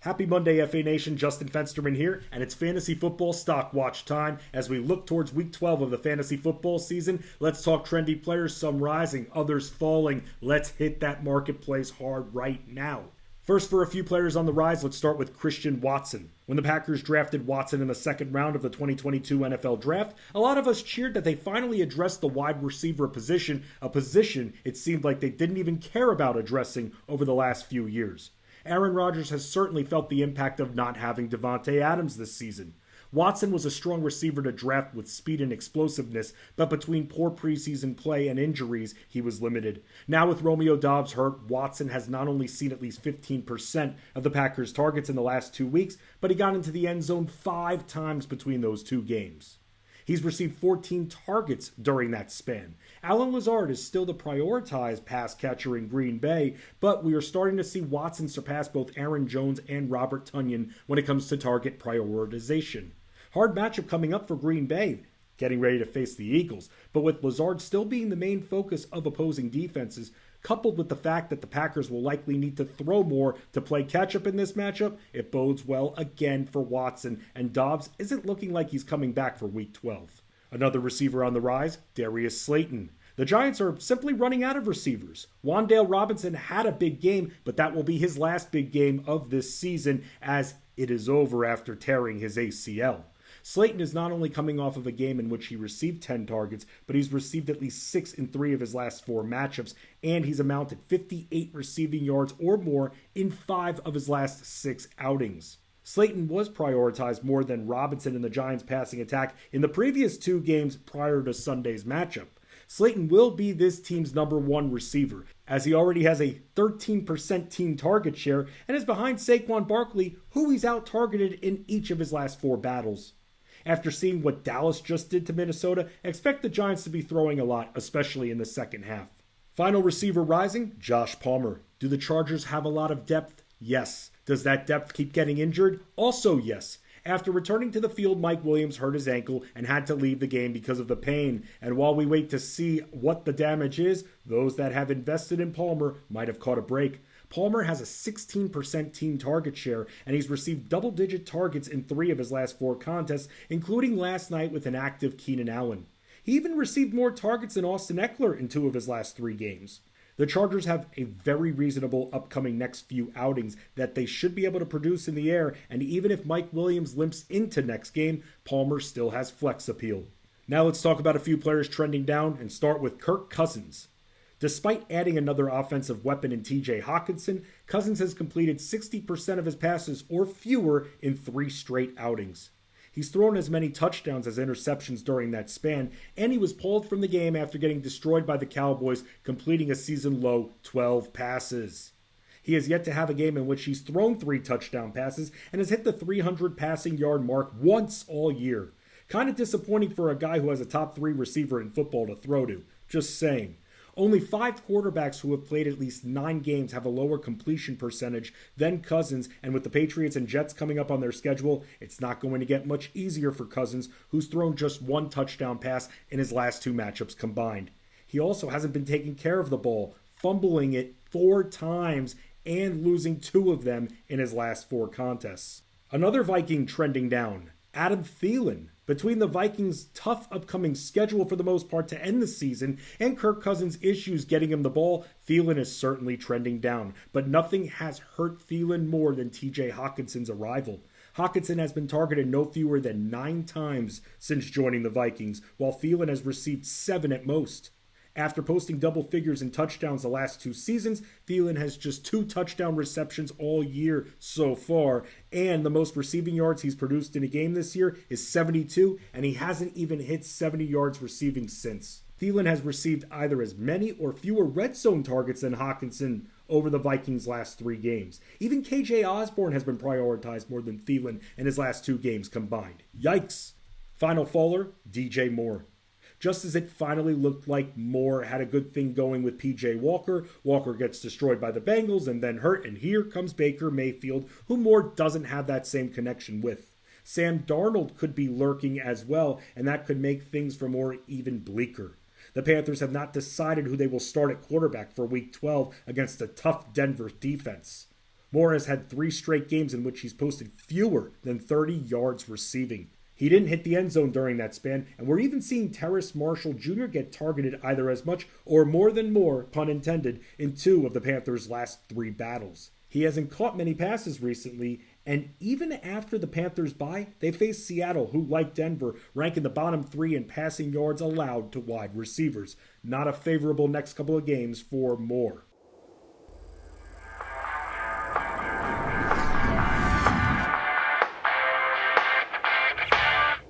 Happy Monday, FA Nation. Justin Fensterman here, and it's Fantasy Football Stock Watch time. As we look towards Week 12 of the fantasy football season, let's talk trendy players, some rising, others falling. Let's hit that marketplace hard right now. First, for a few players on the rise, let's start with Christian Watson. When the Packers drafted Watson in the second round of the 2022 NFL Draft, a lot of us cheered that they finally addressed the wide receiver position, a position it seemed like they didn't even care about addressing over the last few years. Aaron Rodgers has certainly felt the impact of not having Davante Adams this season. Watson was a strong receiver to draft with speed and explosiveness, but between poor preseason play and injuries, he was limited. Now with Romeo Doubs hurt, Watson has not only seen at least 15% of the Packers' targets in the last 2 weeks, but he got into the end zone 5 times between those 2 games. He's received 14 targets during that span. Allen Lazard is still the prioritized pass catcher in Green Bay, but we are starting to see Watson surpass both Aaron Jones and Robert Tonyan when it comes to target prioritization. Hard matchup coming up for Green Bay, getting ready to face the Eagles, but with Lazard still being the main focus of opposing defenses, coupled with the fact that the Packers will likely need to throw more to play catch-up in this matchup, it bodes well again for Watson, and Doubs isn't looking like he's coming back for Week 12. Another receiver on the rise, Darius Slayton. The Giants are simply running out of receivers. Wan'Dale Robinson had a big game, but that will be his last big game of this season as it is over after tearing his ACL. Slayton is not only coming off of a game in which he received 10 targets, but he's received at least 6 in 3 of his last 4 matchups, and he's amounted 58 receiving yards or more in 5 of his last 6 outings. Slayton was prioritized more than Robinson in the Giants' passing attack in the previous 2 games prior to Sunday's matchup. Slayton will be this team's number 1 receiver, as he already has a 13% team target share and is behind Saquon Barkley, who he's out-targeted in each of his last 4 battles. After seeing what Dallas just did to Minnesota, expect the Giants to be throwing a lot, especially in the second half. Final receiver rising, Josh Palmer. Do the Chargers have a lot of depth? Yes. Does that depth keep getting injured? Also yes. After returning to the field, Mike Williams hurt his ankle and had to leave the game because of the pain. And while we wait to see what the damage is, those that have invested in Palmer might have caught a break. Palmer has a 16% team target share, and he's received double-digit targets in 3 of his last 4 contests, including last night with an active Keenan Allen. He even received more targets than Austin Eckler in 2 of his last 3 games. The Chargers have a very reasonable upcoming next few outings that they should be able to produce in the air, and even if Mike Williams limps into next game, Palmer still has flex appeal. Now let's talk about a few players trending down and start with Kirk Cousins. Despite adding another offensive weapon in TJ Hockenson, Cousins has completed 60% of his passes or fewer in 3 straight outings. He's thrown as many touchdowns as interceptions during that span, and he was pulled from the game after getting destroyed by the Cowboys, completing a season-low 12 passes. He has yet to have a game in which he's thrown 3 touchdown passes and has hit the 300 passing yard mark once all year. Kind of disappointing for a guy who has a top 3 receiver in football to throw to. Just saying. Only 5 quarterbacks who have played at least 9 games have a lower completion percentage than Cousins, and with the Patriots and Jets coming up on their schedule, it's not going to get much easier for Cousins, who's thrown just 1 touchdown pass in his last 2 matchups combined. He also hasn't been taking care of the ball, fumbling it 4 times and losing 2 of them in his last 4 contests. Another Viking trending down, Adam Thielen. Between the Vikings' tough upcoming schedule for the most part to end the season and Kirk Cousins' issues getting him the ball, Thielen is certainly trending down. But nothing has hurt Thielen more than TJ Hockenson's arrival. Hockenson has been targeted no fewer than 9 times since joining the Vikings, while Thielen has received 7 at most. After posting double figures in touchdowns the last 2 seasons, Thielen has just 2 touchdown receptions all year so far, and the most receiving yards he's produced in a game this year is 72, and he hasn't even hit 70 yards receiving since. Thielen has received either as many or fewer red zone targets than Hockenson over the Vikings' last 3 games. Even KJ Osborne has been prioritized more than Thielen in his last 2 games combined. Yikes! Final faller, DJ Moore. Just as it finally looked like Moore had a good thing going with PJ Walker, Walker gets destroyed by the Bengals and then hurt, and here comes Baker Mayfield, who Moore doesn't have that same connection with. Sam Darnold could be lurking as well, and that could make things for Moore even bleaker. The Panthers have not decided who they will start at quarterback for Week 12 against a tough Denver defense. Moore has had 3 straight games in which he's posted fewer than 30 yards receiving. He didn't hit the end zone during that span, and we're even seeing Terrace Marshall Jr. get targeted either as much or more than more, pun intended, in 2 of the Panthers' last 3 battles. He hasn't caught many passes recently, and even after the Panthers' bye, they face Seattle, who, like Denver, rank in the bottom 3 in passing yards allowed to wide receivers. Not a favorable next couple of games for Moore.